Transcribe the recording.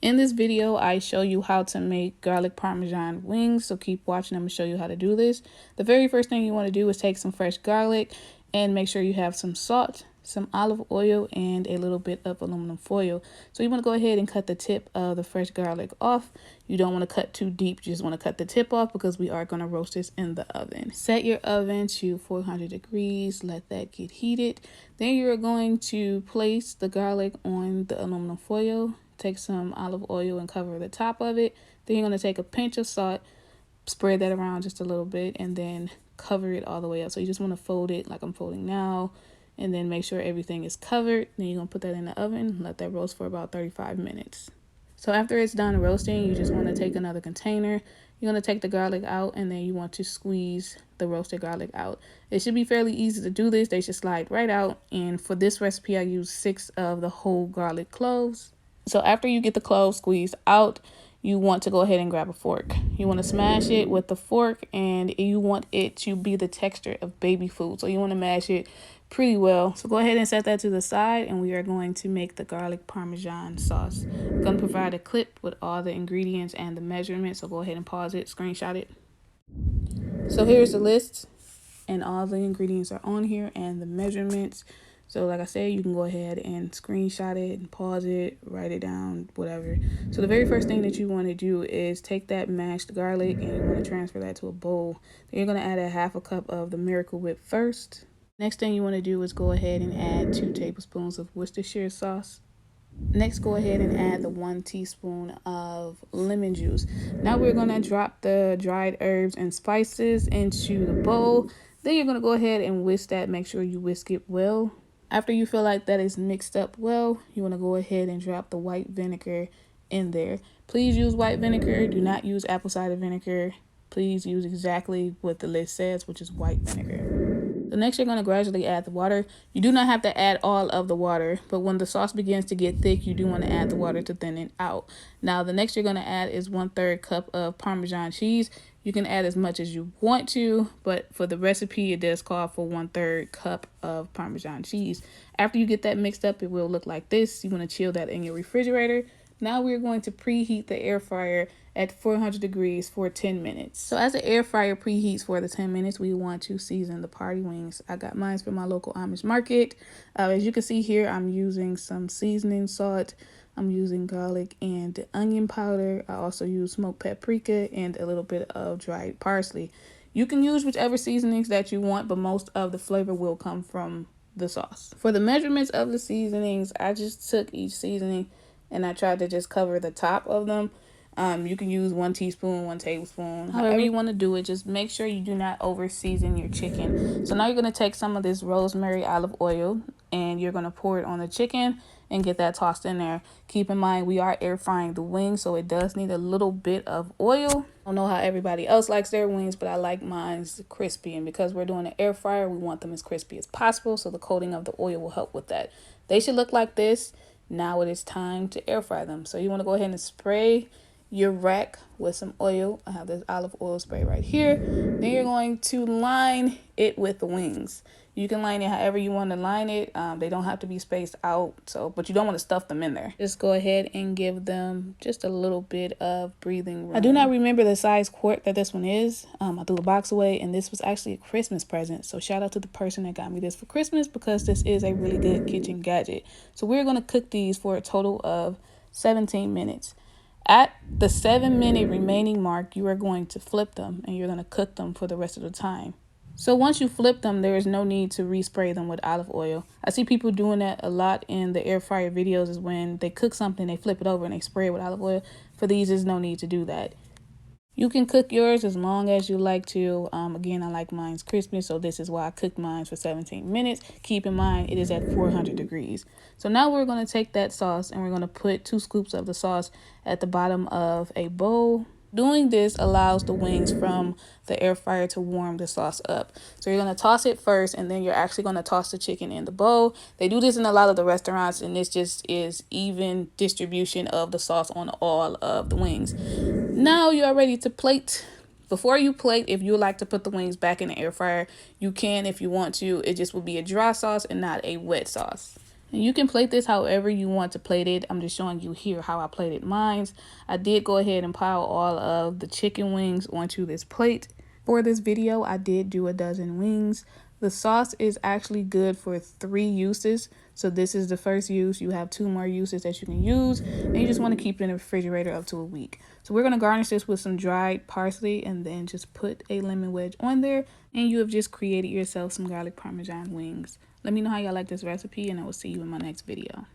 In this video, I show you how to make garlic parmesan wings, so keep watching. I'm going to show you how to do this. The very first thing you want to do is take some fresh garlic and make sure you have some salt, some olive oil, and a little bit of aluminum foil. So you want to go ahead and cut the tip of the fresh garlic off. You don't want to cut too deep, you just want to cut the tip off because we are going to roast this in the oven. Set your oven to 400 degrees, let that get heated. Then you're going to place the garlic on the aluminum foil. Take some olive oil and cover the top of it. Then you're going to take a pinch of salt, spread that around just a little bit, and then cover it all the way up. So you just want to fold it like I'm folding now, and then make sure everything is covered. Then you're going to put that in the oven, let that roast for about 35 minutes. So after it's done roasting, you just want to take another container. You're going to take the garlic out, and then you want to squeeze the roasted garlic out. It should be fairly easy to do this. They should slide right out. And for this recipe, I use 6 of the whole garlic cloves. So after you get the cloves squeezed out, you want to go ahead and grab a fork. You want to smash it with the fork, and you want it to be the texture of baby food. So you want to mash it pretty well. So go ahead and set that to the side, and we are going to make the garlic parmesan sauce. I'm going to provide a clip with all the ingredients and the measurements. So go ahead and pause it, screenshot it. So here's the list, and all the ingredients are on here and the measurements. So like I said, you can go ahead and screenshot it and pause it, write it down, whatever. So the very first thing that you want to do is take that mashed garlic and you want to transfer that to a bowl. Then you're going to add a half a cup of the Miracle Whip first. Next thing you want to do is go ahead and add 2 tablespoons of Worcestershire sauce. Next, go ahead and add the 1 teaspoon of lemon juice. Now we're going to drop the dried herbs and spices into the bowl. Then you're going to go ahead and whisk that. Make sure you whisk it well. After you feel like that is mixed up well, you want to go ahead and drop the white vinegar in there. Please use white vinegar. Do not use apple cider vinegar. Please use exactly what the list says, which is white vinegar. So next, you're going to gradually add the water. You do not have to add all of the water, but when the sauce begins to get thick, you do want to add the water to thin it out. Now, the next you're going to add is 1/3 cup of Parmesan cheese. You can add as much as you want to, but for the recipe, it does call for 1/3 cup of Parmesan cheese. After you get that mixed up, it will look like this. You want to chill that in your refrigerator. Now we're going to preheat the air fryer at 400 degrees for 10 minutes. So as the air fryer preheats for the 10 minutes, we want to season the party wings. I got mine from my local Amish market. As you can see here, I'm using some seasoning salt. I'm using garlic and onion powder. I also use smoked paprika and a little bit of dried parsley. You can use whichever seasonings that you want, but most of the flavor will come from the sauce. For the measurements of the seasonings, I just took each seasoning and I tried to just cover the top of them. You can use 1 teaspoon, 1 tablespoon, however you want to do it. Just make sure you do not over season your chicken. So now you're going to take some of this rosemary olive oil and you're going to pour it on the chicken and get that tossed in there. Keep in mind, we are air frying the wings, so it does need a little bit of oil. I don't know how everybody else likes their wings, but I like mine crispy. And because we're doing an air fryer, we want them as crispy as possible. So the coating of the oil will help with that. They should look like this. Now it is time to air fry them. So you want to go ahead and spray your rack with some oil. I have this olive oil spray right here. Then you're going to line it with the wings. You can line it however you want to line it. They don't have to be spaced out, but you don't want to stuff them in there. Just go ahead and give them just a little bit of breathing room. I do not remember the size quart that this one is. I threw the box away, and this was actually a Christmas present. So shout out to the person that got me this for Christmas, because this is a really good kitchen gadget. So we're going to cook these for a total of 17 minutes. At the 7-minute remaining mark, you are going to flip them and you're going to cook them for the rest of the time. So once you flip them, there is no need to respray them with olive oil. I see people doing that a lot in the air fryer videos, is when they cook something, they flip it over and they spray it with olive oil. For these, there's no need to do that. You can cook yours as long as you like to. Again, I like mine's crispy, so this is why I cooked mine for 17 minutes. Keep in mind, it is at 400 degrees. So now we're going to take that sauce and we're going to put 2 scoops of the sauce at the bottom of a bowl. Doing this allows the wings from the air fryer to warm the sauce up. So you're going to toss it first, and then you're actually going to toss the chicken in the bowl. They do this in a lot of the restaurants, and this just is even distribution of the sauce on all of the wings. Now you are ready to plate. Before you plate, if you like to put the wings back in the air fryer, you can if you want to. It just will be a dry sauce and not a wet sauce. And you can plate this however you want to plate it. I'm just showing you here how I plated mine. I did go ahead and pile all of the chicken wings onto this plate. For this video, I did do a dozen wings. The sauce is actually good for 3 uses. So this is the first use. You have 2 more uses that you can use. And you just want to keep it in the refrigerator up to a week. So we're going to garnish this with some dried parsley and then just put a lemon wedge on there. And you have just created yourself some garlic parmesan wings. Let me know how y'all like this recipe, and I will see you in my next video.